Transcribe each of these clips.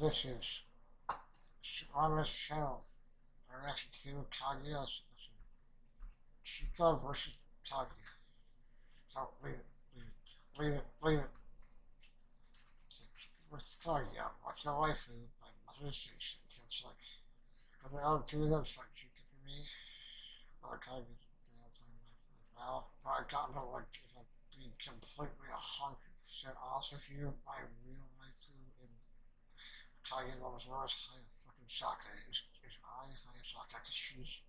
This is on this channel. Our next two Kaguya-sama. Chika versus Kaguya. Don't leave it, leave it, leave it, leave it. So Chika versus Kaguya. Watch the waifu by Mother Station. It's like, because I don't do them, it's like Chika for me. But Kaguya's playing waifu as well. But I've gotten to like, if I'm being completely 100% honest with you, my real waifu in Kaguya almost worse. Hayasaka is Hayasaka because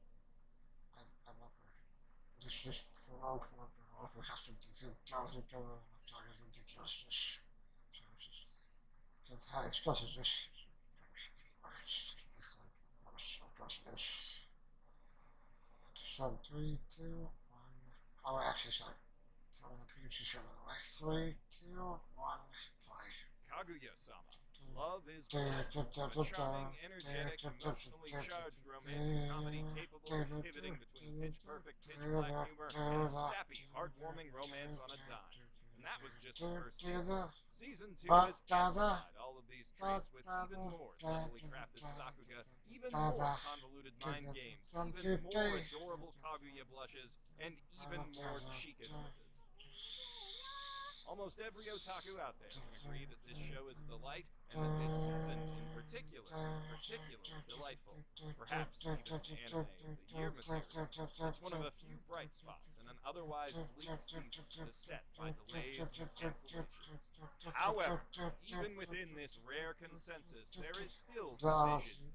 I love her. This poor girl who has to do jobs with Kaga's ridiculousness. So it's how it stresses this. This like, I'm so gross this. So 3, 2, 1. Oh, actually, sorry. So I'm going to preach this over the way. 3, 2, 1, play. Kaguya-sama. Love is a charming, energetic, emotionally charged romantic comedy capable of pivoting between pitch-perfect, pitch-black humor and sappy, heartwarming romance on a dime. And that was just the first season. Season 2 has amplified all of these traits with even more subtly crafted Sakuga, even more convoluted mind games, even more adorable Kaguya blushes, and even more Chika noises. Almost every otaku out there can agree that this show is a delight, and that this season in particular is particularly delightful. Perhaps even anime of the year material. It's one of a few bright spots in an otherwise bleak season beset by delays and cancellations. However, even within this rare consensus, there is still division,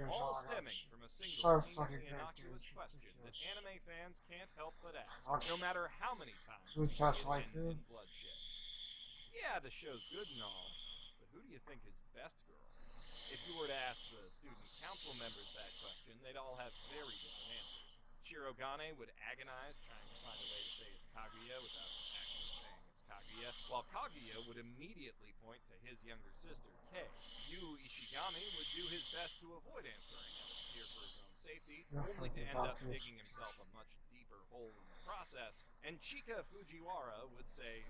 all stemming from a single seemingly innocuous question that anime fans can't help but ask, no matter how many times it's ended in bloodshed. Yeah, the show's good and all, but who do you think is best girl? If you were to ask the student council members that question, they'd all have very different answers. Shirogane would agonize trying to find a way to say it's Kaguya without actually saying it's Kaguya, while Kaguya would immediately point to his younger sister, Kei. Yu Ishigami would do his best to avoid answering out of fear for his own safety, only to end up digging himself a much deeper hole in the process, and Chika Fujiwara would say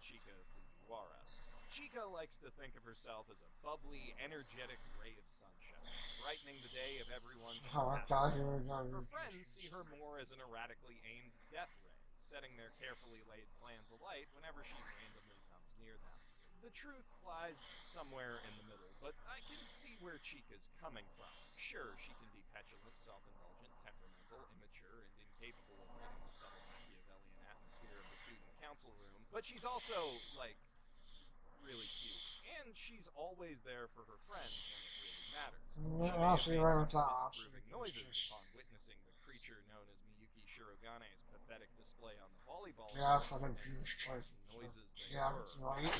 Chika Fujiwara. Chika likes to think of herself as a bubbly, energetic ray of sunshine, brightening the day of everyone she passes. Her friends see her more as an erratically aimed death ray, setting their carefully laid plans alight whenever she randomly comes near them. The truth lies somewhere in the middle, but I can see where Chika's coming from. Sure, she can be petulant, self-indulgent, temperamental, immature, and incapable of reading the subtle Machiavellian atmosphere of the student council room, but she's also, like, really cute. And she's always there for her friends when it really matters. She may have made some disapproving noises upon witnessing the creature known as Miyuki Shirogane's pathetic display on the volleyball court. Yeah, I think Jesus Christ. Noises they Yeah, were. right.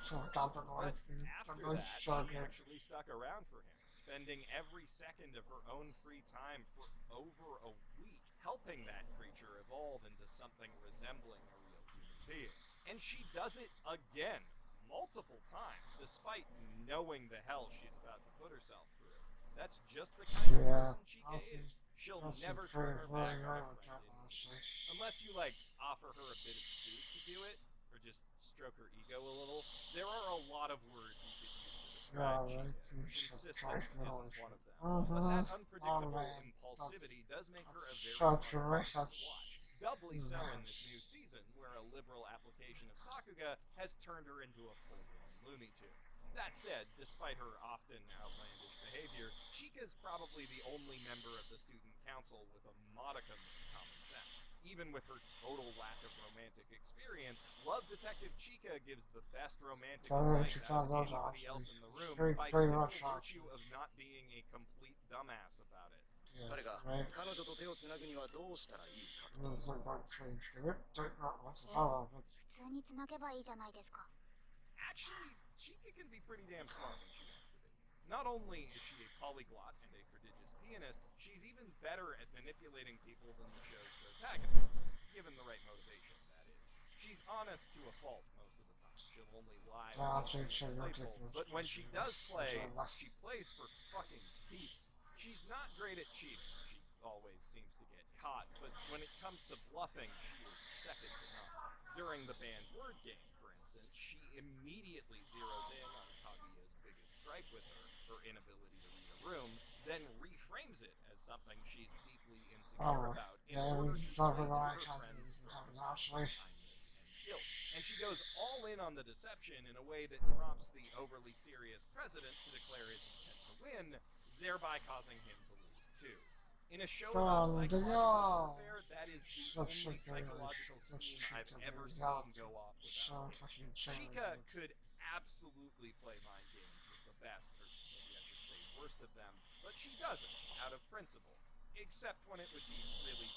So I got the noise, dude. That noise is so good. She actually stuck around for him, spending every second of her own free time for over a week, helping that creature evolve into something resembling a real human being. And she does it again, multiple times, despite knowing the hell she's about to put herself through. That's just the kind of person Chika is. She'll never turn her back on a friend unless you, like, offer her a bit of food to do it, or just stroke her ego a little. There are a lot of words you could use to describe Chika. Consistent isn't one of them. But that unpredictable impulsivity does make her a very fun to watch. Doubly so in this new season, where a liberal application of Sakuga has turned her into a full-blown Looney Tune. That said, despite her often outlandish behavior, Chika's probably the only member of the student council with a modicum of common sense. Even with her total lack of romantic experience, Love Detective Chika gives the best romantic advice out of anybody else in the room by simple virtue of not being a complete dumbass about it. Right. Actually, Chika can be pretty damn smart when she wants to be. Not only is she a polyglot and a prodigious pianist, she's even better at manipulating people than the show's protagonists, given the right motivation, that is. She's honest to a fault most of the time. She'll only lie when she's playful, but when she does play, she plays for fucking keeps. She's not great at cheating. She always seems to get caught, but when it comes to bluffing, she is second to none. During the banned word game, for instance, she immediately zeroes in on Kaguya's biggest gripe with her, her inability to read a room, then reframes it as something she's deeply insecure about in order to play to her friend's strong kindness and guilt. And she goes all in on the deception in a way that prompts the overly serious president to declare his intent to win, thereby causing him to lose too. In a show about psychological warfare, that is the only psychological scheme I've ever seen go off without a hitch. Chika could absolutely play mind games with the best, or maybe I should say worst of them, but she doesn't, out of principle. Except when it would be really,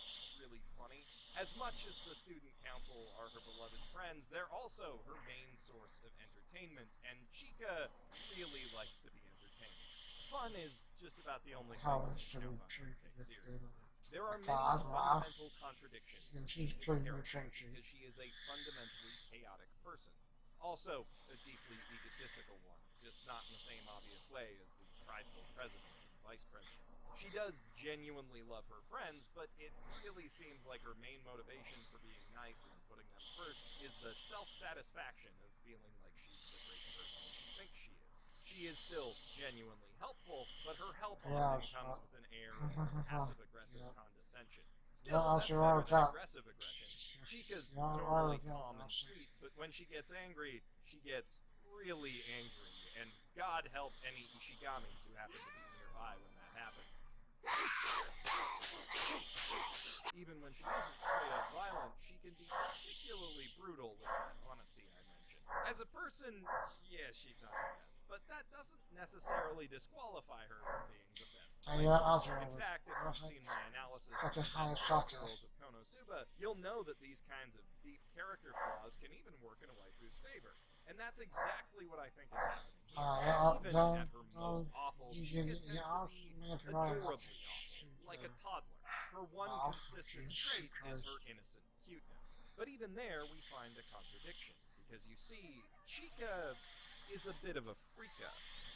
really funny. As much as the student council are her beloved friends, they're also her main source of entertainment, and Chika really likes to be entertained. Fun is just about the only thing that counts on her to take seriously. There are many fundamental contradictions in Chika's character because she is a fundamentally chaotic person. Also, a deeply egotistical one, just not in the same obvious way as the prideful president and vice president. She does genuinely love her friends, but it really seems like her main motivation for being nice and putting them first is the self-satisfaction of feeling like she's the great person she thinks she is. She is still genuinely helpful, but her help often comes with an air of passive-aggressive condescension. Still, that's better than aggressive aggression. Chika's normally calm and sweet, but when she gets angry, she gets really angry, and God help any Ishigamis who happen to be nearby when that happens. Even when she isn't straight up violent, she can be particularly brutal with that honesty I mentioned. As a person, yeah, she's not the best, but that doesn't necessarily disqualify her from being the best player. In fact, if you've seen my analysis of the Hayasaka girls of Konosuba, you'll know that these kinds of deep character flaws can even work in a waifu's favor. And that's exactly what I think is happening here. Even at her most awful, Chika tends to be adorably awful, like a toddler. Her one consistent trait is her innocent cuteness. But even there, we find a contradiction, because you see, Chika is a bit of a freaka.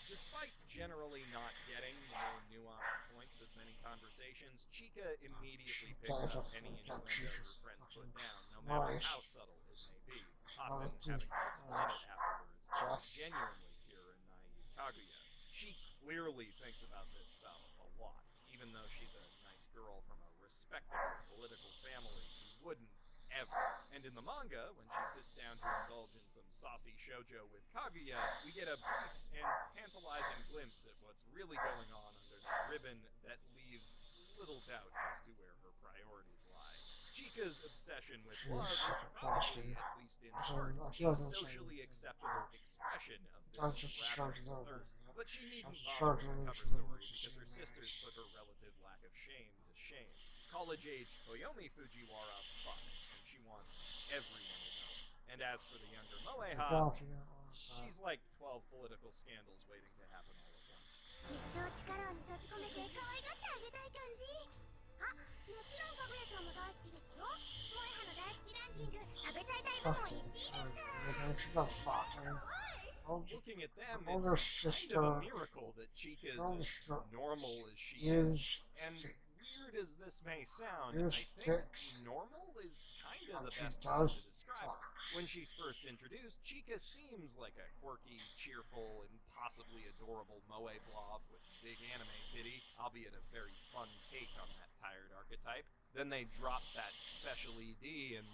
Despite generally not getting the more nuanced points of many conversations, Chika immediately picks up any innuendo her friends put down, no matter how subtle it may be, often having to explain it afterwards to genuinely pure and naive Kaguya. She clearly thinks about this stuff a lot, even though she's a nice girl from a respectable political family who wouldn't ever. And in the manga, when she sits down to indulge in some saucy shoujo with Kaguya, we get a brief and tantalizing glimpse at what's really going on under that ribbon that leaves little doubt as to where her priorities lie. Chika's obsession with love is probably, at least in part, a socially acceptable expression of this ravenous thirst, but she needn't bother with a cover story because her sisters put her relative lack of shame to shame. College-age Toyomi Fujiwara fucks, and she wants everyone to know. And as for the younger Moeha, she's like 12 political scandals waiting to happen all at once. 一生力を閉じ込めて可愛がってあげたい感じ。あ、もちろんかぐやちゃんも大好きですよ。萌え派の大好きランキング食べちゃいたい部門1位です。 Looking at them, it's kind of a miracle that Chika is as normal as she is. And weird as this may sound, I think normal is kind of the best word to describe her. When she's first introduced, Chika seems like a quirky, cheerful, and possibly adorable moe blob with big anime titty, albeit a very fun take on that tired archetype. Then they drop that special ED and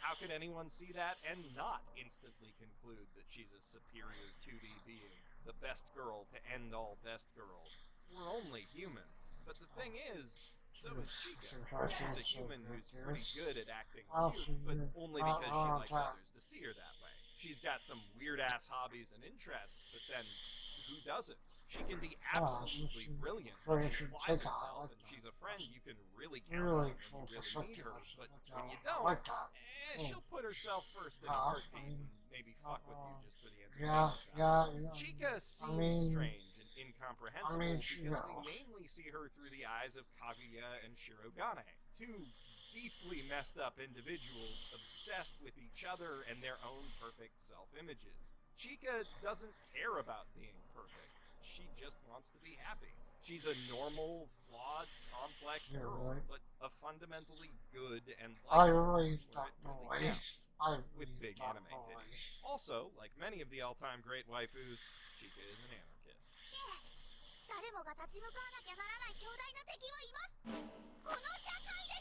how could anyone see that and not instantly conclude that she's a superior 2D being, the best girl to end all best girls? We're only human. But the thing is, so is Chika. She's a human who's pretty good at acting cute, but only because she likes others to see her that way. She's got some weird-ass hobbies and interests, but then who doesn't? She can be absolutely brilliant when she applies herself, and she's a friend you can really count on when you really need her, but when you don't, she'll put herself first in a heartbeat and maybe fuck with you just for the entertainment. Chika seems strange and incomprehensible because we mainly see her through the eyes of Kaguya and Shirogane, two deeply messed up individuals obsessed with each other and their own perfect self-images. Chika doesn't care about being perfect. she just wants to be happy. She's a normal, flawed, complex Yeah, girl, right. but a fundamentally good and I likable raised where that it really boy. counts. I With raised big that anime boy. titties. Also, like many of the all-time great waifus, Chika is an anarchist. 誰もが立ち向かわなきゃならない強大な敵はいます。この社会で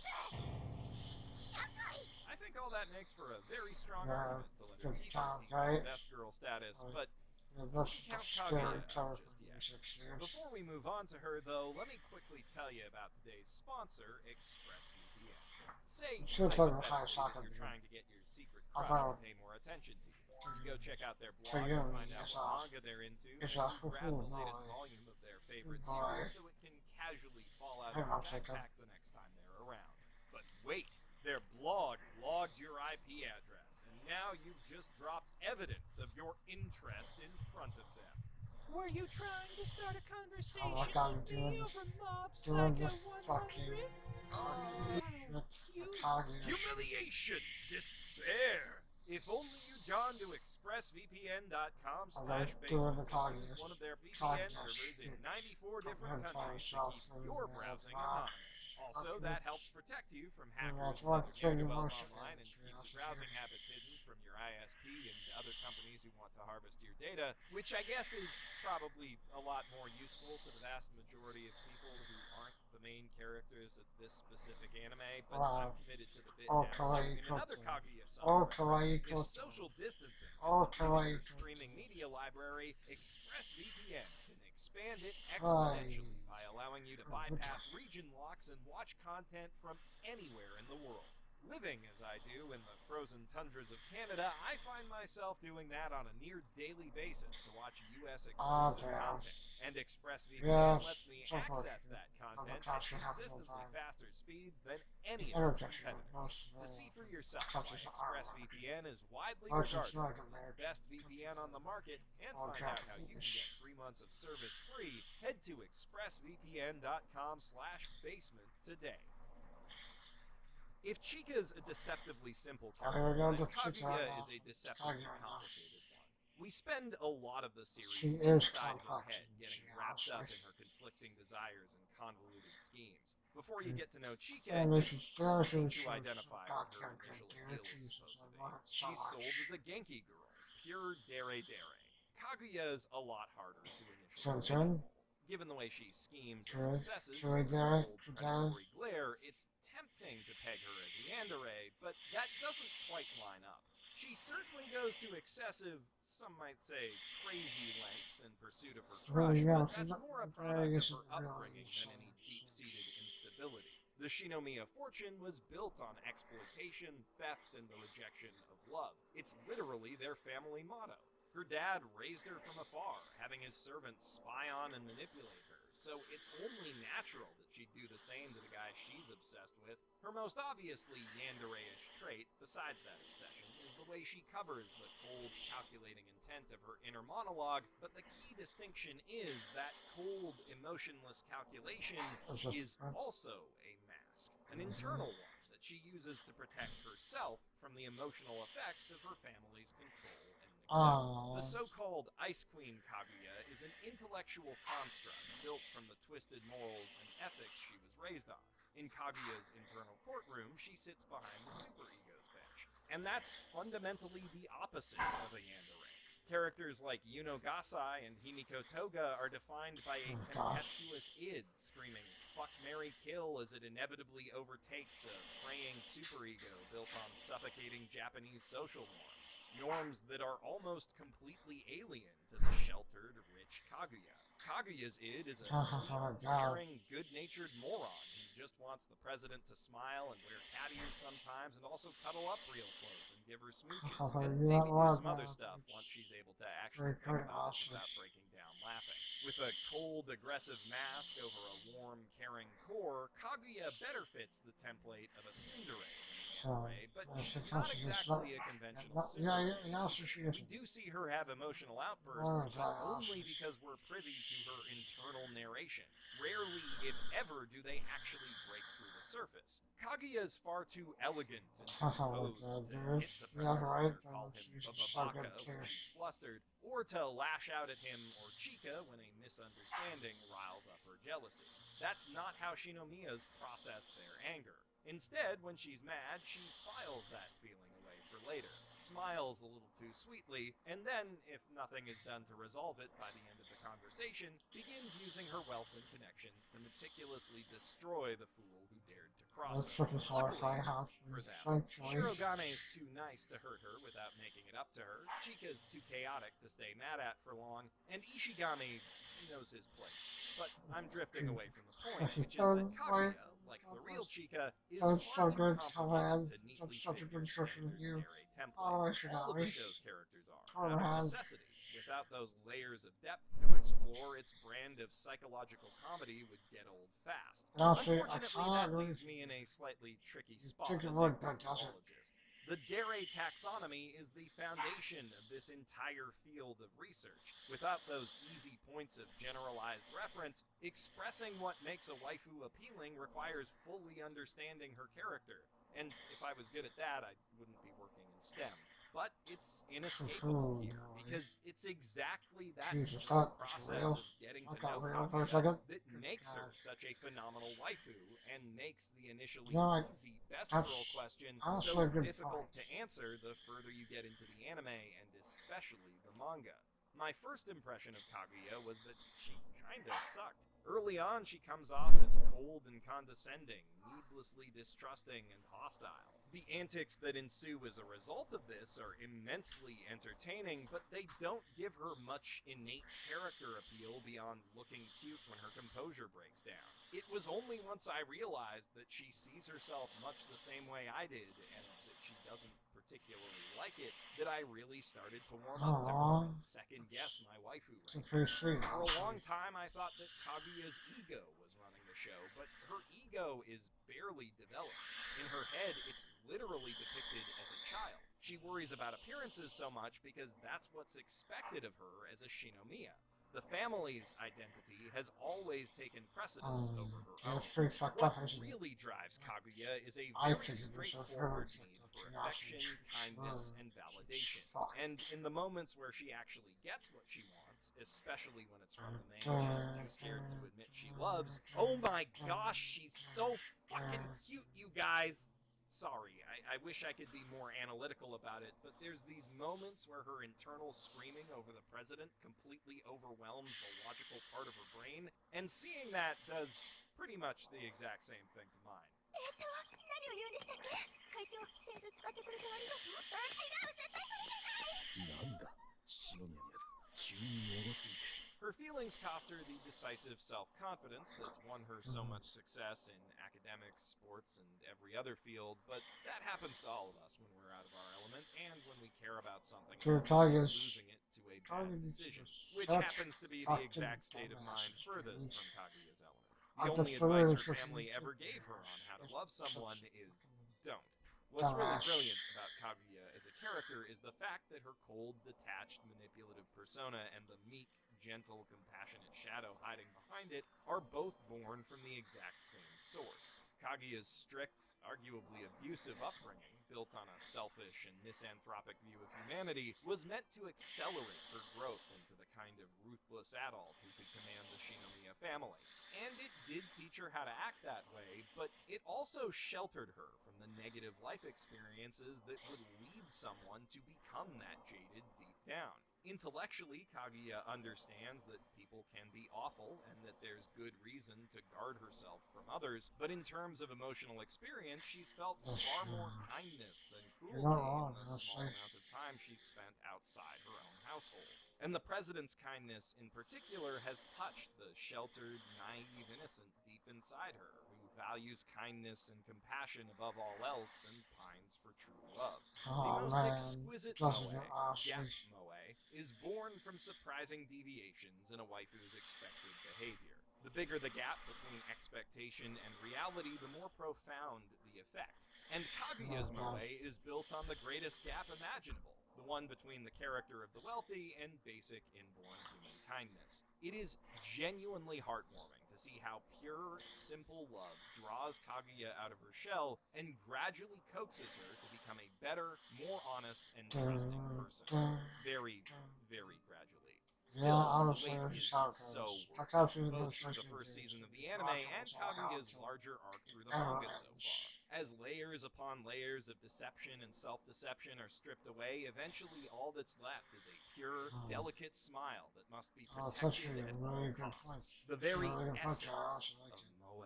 す。社会。 I think all that makes for a very strong Yeah, argument it's to let her good keep times, her right? best girl status, Right. but Yeah, that's the Count scary Kaguya terror just yet. music, dude. before we move on to her, though, let me quickly tell you about today's sponsor, ExpressVPN. Say, Should talk about hypothetically, Hayasaka, that you're dude. trying to get your secret I crush thought- to pay more attention to you. You go check out their So blog you to mean find out it's what a- manga they're into, it's and a you grab the boy. latest volume of their favorite Boy. series so it can casually fall out Hang of on your a second. backpack the next time they're around. But wait, their blog logged your IP address, and now you've just dropped evidence of your interest in front of them. Were you trying to start a conversation Oh my God, with doing me this- over Mob doing Psycho this fucking- 100? It's the Kaguya. Humiliation, despair. If only you'd gone to expressvpn.com/basement, doing the use Kaguya. one of their VPN Kaguya servers in shit. 94 different I'm trying countries to to keep solve your it, browsing wow. anonymous. Also, Okay. that helps protect you from Yeah, hackers it's one and thing ne'er-do-wells emotion online and is, keeps yeah, your for browsing sure. habits hidden from your ISP and other companies who want to harvest your data, which I guess is probably a lot more useful to the vast majority of people who aren't the main characters of this specific anime, but Wow. I'm committed to the bit Oh, now. So kawaii in another cooking. Kaguya-sama Oh, reference, kawaii if cooking. social distancing Oh, is limiting your kawaii streaming media library, ExpressVPN can expand it Hi. exponentially by allowing you to bypass region locks and watch content from anywhere in the world. Living as I do in the frozen tundras of Canada, I find myself doing that on a near daily basis to watch US exclusive damn. content. And ExpressVPN Yes, lets me so much. access that content Doesn't at cost you half the consistently time. faster speeds than any of Internet its competitors. most To see for yourself why countries are- ExpressVPN is widely Most regarded North as the American best VPN on the market, and All find out how you can get Japanese. 3 months of service free, head to expressvpn.com/basement today. If Chika's a deceptively simple Oh, here we character, go, then the Chika Kaguya now. is a deceptively Kaguya now. complicated one. We spend a lot of the She series is inside her complex, head, getting she wrapped up honestly. in her conflicting desires and convoluted schemes. Before you get to know Chika, Sam, it's this is easy so to identify what her goddamn initial good, appeal dude. is Jesus, supposed to I be. love it so She's sold much. as a Genki girl, pure dere. Kaguya's a lot harder to So, initially Jen? given the way she schemes True, and obsesses true, over Derek, cold, true, predatory glare, it's tempting to peg her as yandere, but that doesn't quite line up. She certainly goes to excessive, some might say, crazy lengths in pursuit of her crush, yeah, but this that's is- more a there product is of her really upbringing than any some- deep-seated instability. The Shinomiya fortune was built on exploitation, theft, and the rejection of love. It's literally their family motto. Her dad raised her from afar, having his servants spy on and manipulate her, so it's only natural that she'd do the same to the guy she's obsessed with. Her most obviously yandere-ish trait, besides that obsession, is the way she covers the cold, calculating intent of her inner monologue, but the key distinction is that cold, emotionless calculation It's just- is also a mask, an internal one that she uses to protect herself from the emotional effects of her family's control and neglect. Aww. The so-called Ice Queen Kaguya is an intellectual construct built from the twisted morals and ethics she was raised on. In Kaguya's internal courtroom, she sits behind the superego's bench. And that's fundamentally the opposite of a yandere. Characters like Yuno Gasai and Himiko Toga are defined by a tempestuous id screaming "fuck, marry, kill" as it inevitably overtakes a praying superego built on suffocating Japanese social norms that are almost completely alien to the sheltered, rich Kaguya. Kaguya's id is a sweet, caring, good-natured moron who just wants the president to smile and wear cat ears sometimes and also cuddle up real close and give her smooches, and maybe do some other stuff once she's able to actually think about it without breaking down laughing. With a cold, aggressive mask over a warm, caring core, Kaguya better fits the template of a tsundere than a way, but she's not exactly a conventional she we isn't. do see her have emotional outbursts, but only Yes. because we're privy to her internal narration. Rarely, if ever, do they actually break through the surface. Kaguya is far too elegant and Oh composed my god, to hit this, the yeah, right, president or call and him she's so Babaka good too. when she's flustered, or to lash out at him or Chika when a misunderstanding riles up her jealousy. That's not how Shinomiyas process their anger. Instead, when she's mad, she files that feeling away for later, smiles a little too sweetly, and then, if nothing is done to resolve it by the end of the conversation, begins using her wealth and connections to meticulously destroy the fool who dared to cross That's her. fucking Luckily, horrifying house. for them, Essentially. Shirogane is too nice to hurt her without making it up to her, Chika's too chaotic to stay mad at for long, and Ishigami knows his place. But I'm drifting away from the point, which is that Kaguya, like the real Chika, is That's far so too good, complicated to neatly that's such a fit good your show from standard you. Dere template. Oh, All of Ishigami. those characters are, Oh, out of man. necessity. Without those layers of depth to explore, its brand of psychological comedy would get old fast. No, see, I Unfortunately, can't that really leaves me in a slightly tricky spot think as it a would, but doesn't. psychologist. The Dere taxonomy is the foundation of this entire field of research. Without those easy points of generalized reference, expressing what makes a waifu appealing requires fully understanding her character. And if I was good at that, I wouldn't be working in STEM. But it's inescapable here, because it's exactly that Jesus, simple that was process real. of getting That to know got real for a Kaguya second. that makes her God. such a phenomenal waifu, and makes the initially No, easy best that's girl question honestly so a good difficult point. to answer the further you get into the anime, and especially the manga. My first impression of Kaguya was that she kinda sucked. Early on, she comes off as cold and condescending, needlessly distrusting and hostile. The antics that ensue as a result of this are immensely entertaining, but they don't give her much innate character appeal beyond looking cute when her composure breaks down. It was only once I realized that she sees herself much the same way I did, and that she doesn't particularly like it, that I really started to warm up to her and second guess my waifu It's ranking. pretty sweet, For a honestly. long time, I thought that Kaguya's ego was running the show, but her ego is barely developed. In her head, it's literally depicted as a child. She worries about appearances so much because that's what's expected of her as a Shinomiya. The family's identity has always taken precedence over her own. That's pretty fucked What up, isn't it? really drives Kaguya is a I very think it was so straightforward good, need but for the curiosity affection, kindness, and validation. And in the moments where she actually gets what she wants, especially when it's from the man she's too scared to admit she loves, oh my gosh, she's so fucking cute, you guys! Sorry, I wish I could be more analytical about it, but there's these moments where her internal screaming over the president completely overwhelms the logical part of her brain, and seeing that does pretty much the exact same thing to mine. 何を言うんでしたっけ会長センス使ってくれてありがとう違う絶対それじゃないなんだ白のやつ急に戻ついて Her feelings cost her the decisive self-confidence that's won her so much success in academics, sports, and every other field, but that happens to all of us when we're out of our element, and when we care about something Dude, enough, Kaguya's- losing it to a bad decision, which such happens to be the fucking exact state of mind dumbass, furthest dude. from Kaguya's element. I The only just advice literally her family freaking- ever gave her on how to It's love just someone is don't. What's really dumbass. brilliant about Kaguya as a character is the fact that her cold, detached, manipulative persona and the meek, gentle, compassionate shadow hiding behind it are both born from the exact same source. Kaguya's strict, arguably abusive upbringing, built on a selfish and misanthropic view of humanity, was meant to accelerate her growth into the kind of ruthless adult who could command the Shinomiya family. And it did teach her how to act that way, but it also sheltered her from the negative life experiences that would lead someone to become that jaded deep down. Intellectually, Kaguya understands that people can be awful and that there's good reason to guard herself from others, but in terms of emotional experience, she's felt far more kindness than cruelty not wrong, in the small honestly. amount of time she's spent outside her own household. And the president's kindness in particular has touched the sheltered, naive innocent deep inside her, who values kindness and compassion above all else and pines for true love. Oh The most man, exquisite doesn't moe, it honestly? Gap moe, is born from surprising deviations in a waifu's expected behavior. The bigger the gap between expectation and reality, the more profound the effect. And Kaguya's moe is built on the greatest gap imaginable, the one between the character of the wealthy and basic inborn human kindness. It is genuinely heartwarming to see how pure, simple love draws Kaguya out of her shell and gradually coaxes her to become a better, more honest, and trusting person. Very, very gradually. Still, Yeah, the honestly, wait it's is so so good. worth That captures it, the both through the first season of the anime and Kaguya's larger arc through the manga so far. As layers upon layers of deception and self-deception are stripped away, eventually all that's left is a pure, delicate smile that must be protected at all costs. The very essence of moe.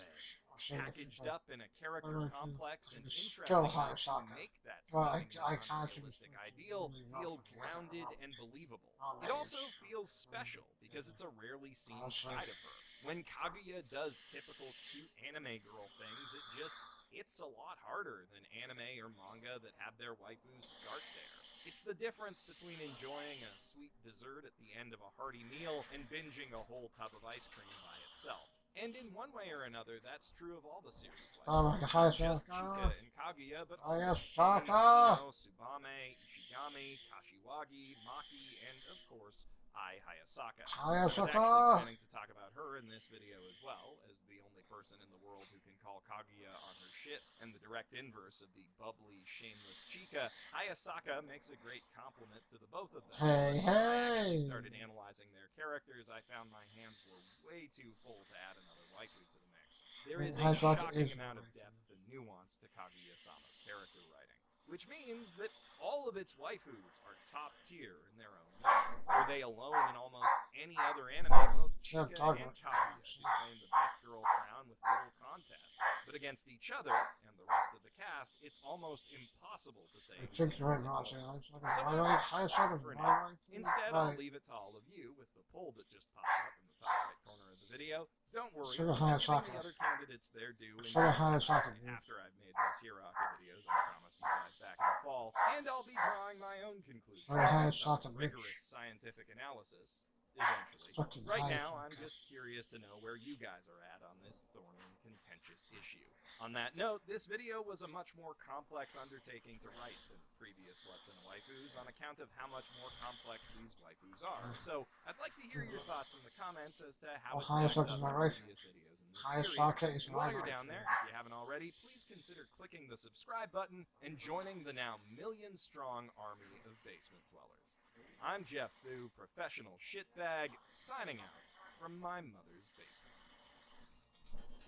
Packaged up in a character complex and interesting enough to make that seemingly unrealistic ideal feel grounded and believable. It also feels special because it's a rarely seen side of her. When Kaguya does typical cute anime girl things, it just hits a lot harder than anime or manga that have their waifus start there. It's the difference between enjoying a sweet dessert at the end of a hearty meal and binging a whole tub of ice cream by itself. And in one way or another, that's true of all the series. Like the Not just Hayasaka. Chika and Kaguya, but also Hayasaka. Tsubame, Ishigami, Kashiwagi, Maki, and of course, Hayasaka. I was Hayasaka. actually planning to talk about her in this video as well, as the only person in the world who can call Kaguya on her shit, and the direct inverse of the bubbly, shameless Chika. Hayasaka makes a great compliment to the both of them. Hey, When I hey. started analyzing their characters, I found my hands were way too full to add another waifu to the mix. There is a Hayasaka shocking is amount of waifu. depth and nuance to Kaguya-sama's character writing, which means that all of its waifus are top tier in their own way. Were they alone in almost any other anime, both Chika and Kaguya claim the best girl crown with little contest. But against each other and the rest of the cast, it's almost impossible to say. I think you're right, Ross. Hayasaka's my right. Instead, I'll leave it to all of you with the poll that just popped up in the top right corner of the video. Don't worry, Sure, I'm giving Hayasaka. the other candidates their due Sure, Hayasaka. after I've made those Hiraka videos. I promise you guys back in the fall, and I'll be drawing my own conclusions Sure, Hayasaka, from bitch. rigorous scientific analysis eventually. Right now, I'm just curious to know where you guys are at on this thorny and contentious issue. On that note, this video was a much more complex undertaking to write than previous What's in a Waifus on account of how much more complex these waifus are. So, I'd like to hear your thoughts in the comments as to how it stacks up with previous videos in this Hayasaka series. is While my you're right. down there, if you haven't already, please consider clicking the subscribe button and joining the now million-strong army of basement dwellers. I'm Jeff Thu, professional shitbag, signing out from my mother's basement.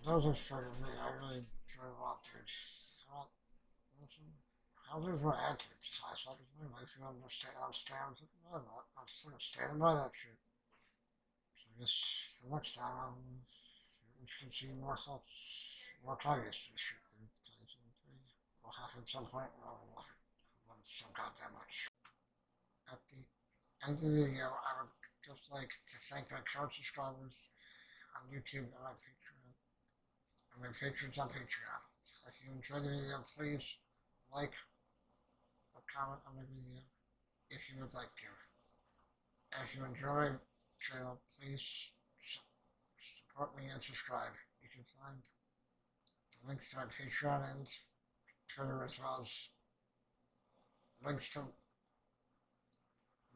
Those are sort of me. I really enjoy a lot, dude. Listen, how there's no answers. Hayasaka's my wife. You understand? I'm standing by that. I'm sort of standing by that shit. So I guess for next time, we should see more thoughts, more Kaguya's shit. Will happen at some point. I want so goddamn much. At the end of the video, I would just like to thank my current subscribers on YouTube and my Patreon. And my patrons on Patreon. If you enjoyed the video, please like or comment on the video if you would like to. If you enjoyed the channel, please support me and subscribe. You can find the links to my Patreon and Twitter, as well as links to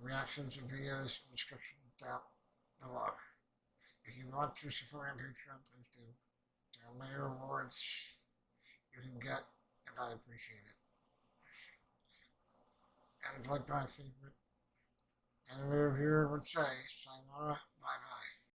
reactions and videos in the description down below. If you want to support me on Patreon, please do. There are many rewards you can get, and I appreciate it. And like my favorite anime reviewer would say, sayonara, bye bye.